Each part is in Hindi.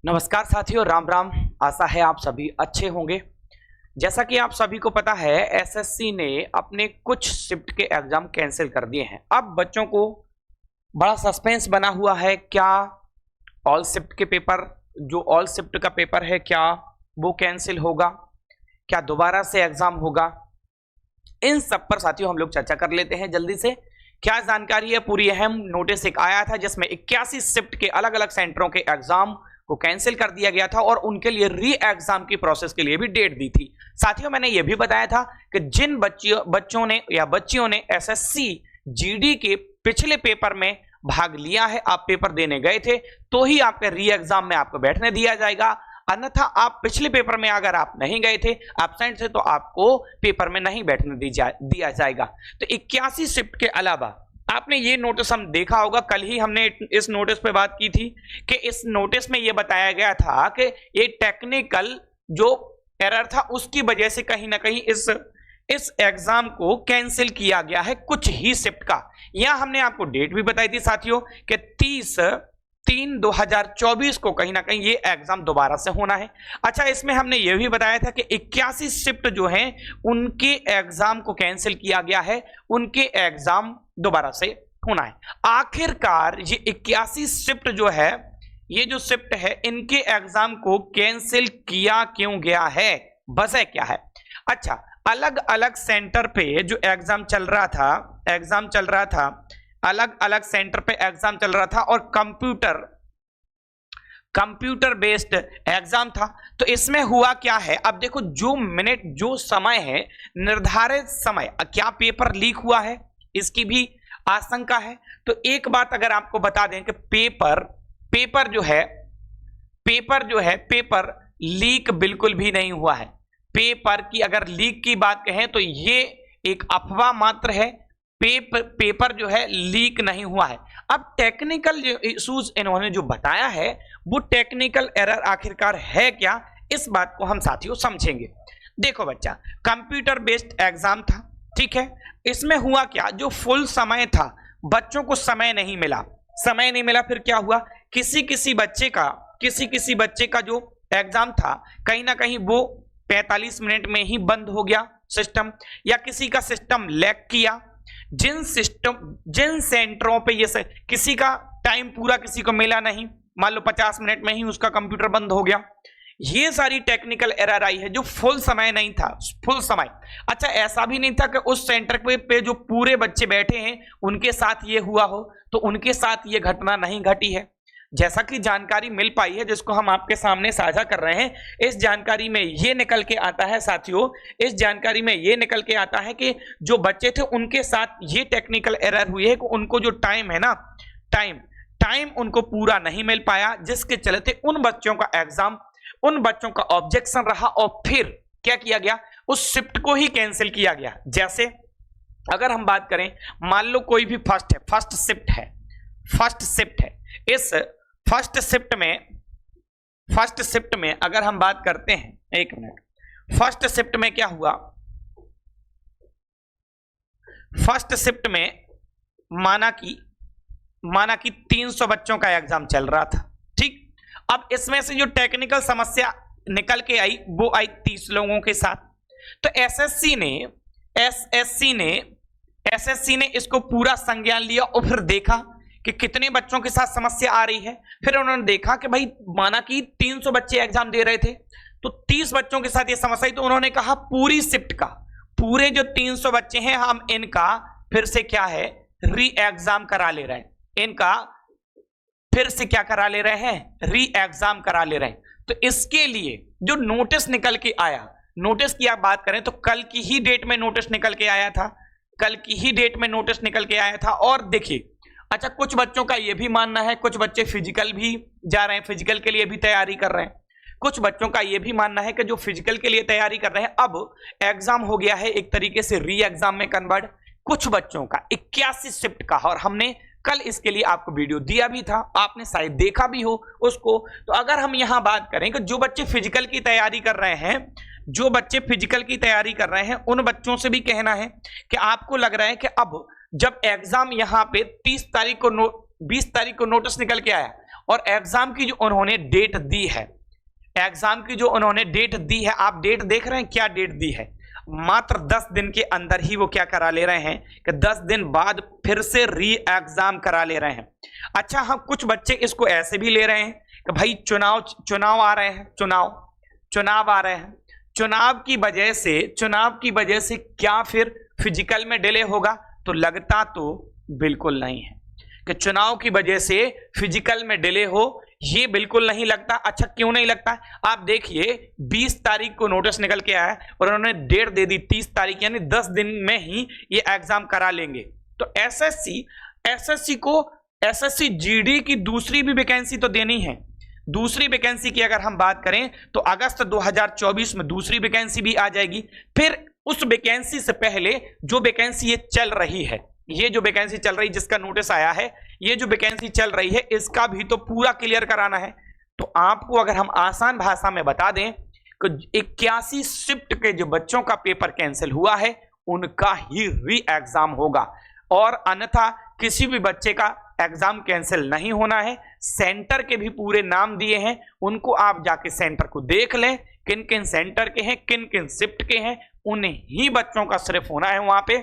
नमस्कार साथियों, राम राम। आशा है आप सभी अच्छे होंगे। जैसा कि आप सभी को पता है, एसएससी ने अपने कुछ शिफ्ट के एग्जाम कैंसिल कर दिए हैं। अब बच्चों को बड़ा सस्पेंस बना हुआ है। क्या ऑल शिफ्ट के पेपर, जो ऑल शिफ्ट का पेपर है, क्या वो कैंसिल होगा? क्या दोबारा से एग्जाम होगा? इन सब पर साथियों हम लोग चर्चा कर लेते हैं जल्दी से। क्या जानकारी है? पूरी अहम नोटिस एक आया था जिसमें 81 शिफ्ट के अलग अलग सेंटरों के एग्जाम को कैंसिल कर दिया गया था और उनके लिए री एग्जाम की प्रोसेस के लिए भी डेट दी थी। साथियों, मैंने यह भी बताया था कि जिन बच्चों ने या बच्चियों ने एसएससी जीडी के पिछले पेपर में भाग लिया है, आप पेपर देने गए थे, तो ही आपके री एग्जाम में आपको बैठने दिया जाएगा। अन्यथा आप पिछले पेपर में अगर आप नहीं गए थे, एब्सेंट थे, तो आपको पेपर में नहीं बैठने दिया जाएगा। तो 81 शिफ्ट के अलावा आपने ये नोटिस हम देखा होगा, कल ही हमने इस नोटिस पे बात की थी कि इस नोटिस में ये बताया गया था कि ये टेक्निकल जो एरर था उसकी वजह से कहीं ना कहीं इस एग्जाम को कैंसिल किया गया है कुछ ही शिफ्ट का। यहां हमने आपको डेट भी बताई थी साथियों कि 30/3/2024 को कहीं ना कहीं ये एग्जाम दोबारा से होना है। अच्छा, इसमें हमने ये भी बताया था कि 81 शिफ्ट जो हैं उनके एग्जाम को कैंसिल किया गया है, उनके एग्जाम दोबारा से होना है। आखिरकार ये 81 शिफ्ट जो है, ये जो शिफ्ट है, इनके एग्जाम को कैंसिल किया क्यों गया है? वजह क्या है? अच्छा, अलग अलग सेंटर पे जो एग्जाम चल रहा था, अलग अलग सेंटर पे एग्जाम चल रहा था और कंप्यूटर बेस्ड एग्जाम था। तो इसमें हुआ क्या है, अब देखो, जो समय है, निर्धारित समय, क्या पेपर लीक हुआ है इसकी भी आशंका है। तो एक बात अगर आपको बता दें कि पेपर पेपर लीक बिल्कुल भी नहीं हुआ है। पेपर की अगर लीक की बात कहें तो ये एक अफवाह मात्र है। पेपर जो है लीक नहीं हुआ है। अब टेक्निकल इश्यूज इन्होंने जो बताया है, वो टेक्निकल एरर आखिरकार है क्या, इस बात को हम साथियों समझेंगे। देखो बच्चा, कंप्यूटर बेस्ड एग्जाम था, ठीक है। इसमें हुआ क्या, जो फुल समय था, बच्चों को समय नहीं मिला। फिर क्या हुआ, किसी किसी बच्चे का जो एग्जाम था, कहीं ना कहीं वो 45 मिनट में ही बंद हो गया सिस्टम, या किसी का सिस्टम लैग किया। जिन सेंटरों पे ये किसी का टाइम पूरा किसी को मिला नहीं, मान लो 50 मिनट में ही उसका कंप्यूटर बंद हो गया। ये सारी टेक्निकल एरर आई है, जो फुल समय नहीं था, फुल समय। अच्छा, ऐसा भी नहीं था कि उस सेंटर पे जो पूरे बच्चे बैठे हैं उनके साथ ये हुआ हो, तो उनके साथ ये घटना नहीं घटी है। जैसा कि जानकारी मिल पाई है, जिसको हम आपके सामने साझा कर रहे हैं, इस जानकारी में ये निकल के आता है साथियों, इस जानकारी में ये निकल के आता है कि जो बच्चे थे उनके साथ ये टेक्निकल एरर हुई है कि उनको जो टाइम है ना, टाइम उनको पूरा नहीं मिल पाया, जिसके चलते उन बच्चों का ऑब्जेक्शन रहा और फिर क्या किया गया, उस शिफ्ट को ही कैंसिल किया गया। जैसे अगर हम बात करें, मान लो कोई भी फर्स्ट शिफ्ट है, इस फर्स्ट शिफ्ट में अगर हम बात करते हैं, एक मिनट, फर्स्ट शिफ्ट में क्या हुआ, फर्स्ट शिफ्ट में माना कि 300 बच्चों का एग्जाम चल रहा था, ठीक। अब इसमें से जो टेक्निकल समस्या निकल के आई, वो आई 30 लोगों के साथ। तो एसएससी ने इसको पूरा संज्ञान लिया और फिर देखा कि कितने बच्चों के साथ समस्या आ रही है। फिर उन्होंने देखा कि भाई, माना कि 300 बच्चे एग्जाम दे रहे थे, तो 30 बच्चों के साथ ये समस्या आई। तो उन्होंने कहा पूरी शिफ्ट का, पूरे जो 300 बच्चे हैं, हम इनका फिर से क्या है, री एग्जाम करा ले रहे हैं। इनका फिर से क्या करा ले रहे हैं, री एग्जाम करा ले रहे हैं। तो इसके लिए जो नोटिस निकल के आया, नोटिस की आप बात करें तो कल की ही डेट में नोटिस निकल के आया था। और देखिए, अच्छा, कुछ बच्चों का यह भी मानना है, कुछ बच्चे फिजिकल भी जा रहे हैं, फिजिकल के लिए भी तैयारी कर रहे हैं। कुछ बच्चों का यह भी मानना है कि जो फिजिकल के लिए तैयारी कर रहे हैं, अब एग्जाम हो गया है एक तरीके से री एग्जाम में कन्वर्ट। कुछ बच्चों का 81 शिफ्ट का, और हमने कल इसके लिए आपको वीडियो दिया भी था, आपने शायद देखा भी हो उसको। तो अगर हम यहां बात करें कि जो बच्चे फिजिकल की तैयारी कर रहे हैं, उन बच्चों से भी कहना है कि आपको लग रहा है कि अब जब एग्जाम यहां पे 20 तारीख को नोटिस निकल के आया और एग्जाम की जो उन्होंने डेट दी है, एग्जाम की जो उन्होंने डेट दी है, आप डेट देख रहे हैं क्या डेट दी है, मात्र 10 दिन के अंदर ही वो क्या करा ले रहे हैं कि 10 दिन बाद फिर से री एग्जाम करा ले रहे हैं। अच्छा, हम कुछ बच्चे इसको ऐसे भी ले रहे हैं कि भाई चुनाव आ रहे हैं, चुनाव आ रहे हैं, चुनाव की वजह से क्या फिर फिजिकल में डिले होगा? तो लगता तो बिल्कुल नहीं है कि चुनाव की वजह से फिजिकल में डिले हो, ये बिल्कुल नहीं लगता। अच्छा, क्यों नहीं लगता? आप देखिए 20 तारीख को नोटिस निकल के आया और उन्होंने डेट दे दी 30 तारीख, यानी 10 दिन में ही ये एग्जाम करा लेंगे। तो एसएससी जीडी की दूसरी भी वैकेंसी तो देनी है। दूसरी वैकेंसी की अगर हम बात करें तो अगस्त 2024 में दूसरी वैकेंसी भी आ जाएगी। फिर उस वैकेंसी से पहले जो वैकेंसी ये चल रही है, ये जो वैकेंसी चल रही जिसका नोटिस आया है, ये जो वैकेंसी चल रही है, इसका भी तो पूरा क्लियर कराना है। तो आपको अगर हम आसान भाषा में बता दें कि 81 शिफ्ट के जो बच्चों का पेपर कैंसिल हुआ है उनका ही री एग्जाम होगा, और अन्यथा किसी भी बच्चे का एग्जाम कैंसिल नहीं होना है। सेंटर के भी पूरे नाम दिए हैं, उनको आप जाके सेंटर को देख लें, किन किन सेंटर के हैं, किन किन शिफ्ट के हैं, उन्हीं ही बच्चों का सिर्फ होना है वहां पे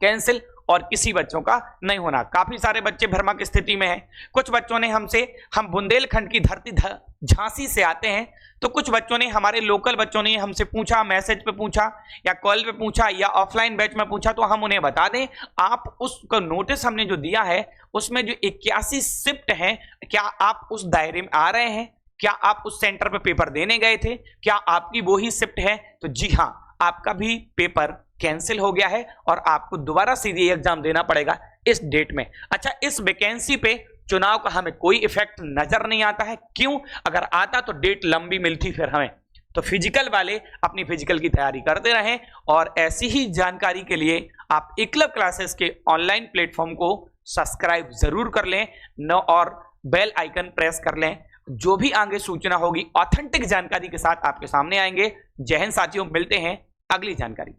कैंसिल, और किसी बच्चों का नहीं होना। काफी सारे बच्चे भ्रमक स्थिति में हैं। कुछ बच्चों ने हम बुंदेलखंड की धरती झांसी से आते हैं, तो कुछ बच्चों ने, हमारे लोकल बच्चों ने हमसे पूछा, मैसेज पे पूछा या कॉल पे पूछा या ऑफलाइन बैच में पूछा, तो हम उन्हें बता दें, आप उसका नोटिस हमने जो दिया है उसमें जो 81 शिफ्ट हैं, क्या आप उस दायरे में आ रहे हैं? क्या आप उस सेंटर पे पेपर देने गए थे? क्या आपकी वो ही शिफ्ट है? तो जी हाँ, आपका भी पेपर कैंसिल हो गया है और आपको दोबारा सीधे एग्जाम देना पड़ेगा इस डेट में। अच्छा, इस वैकेंसी पे चुनाव का हमें कोई इफेक्ट नजर नहीं आता है। क्यों? अगर आता तो डेट लंबी मिलती फिर हमें। तो फिजिकल वाले अपनी फिजिकल की तैयारी करते रहें, और ऐसी ही जानकारी के लिए आप एकलव्य क्लासेस के ऑनलाइन प्लेटफॉर्म को सब्सक्राइब जरूर कर लें और बेल आइकन प्रेस कर लें। जो भी आगे सूचना होगी ऑथेंटिक जानकारी के साथ आपके सामने आएंगे। जय हिंद साथियों, मिलते हैं अगली जानकारी।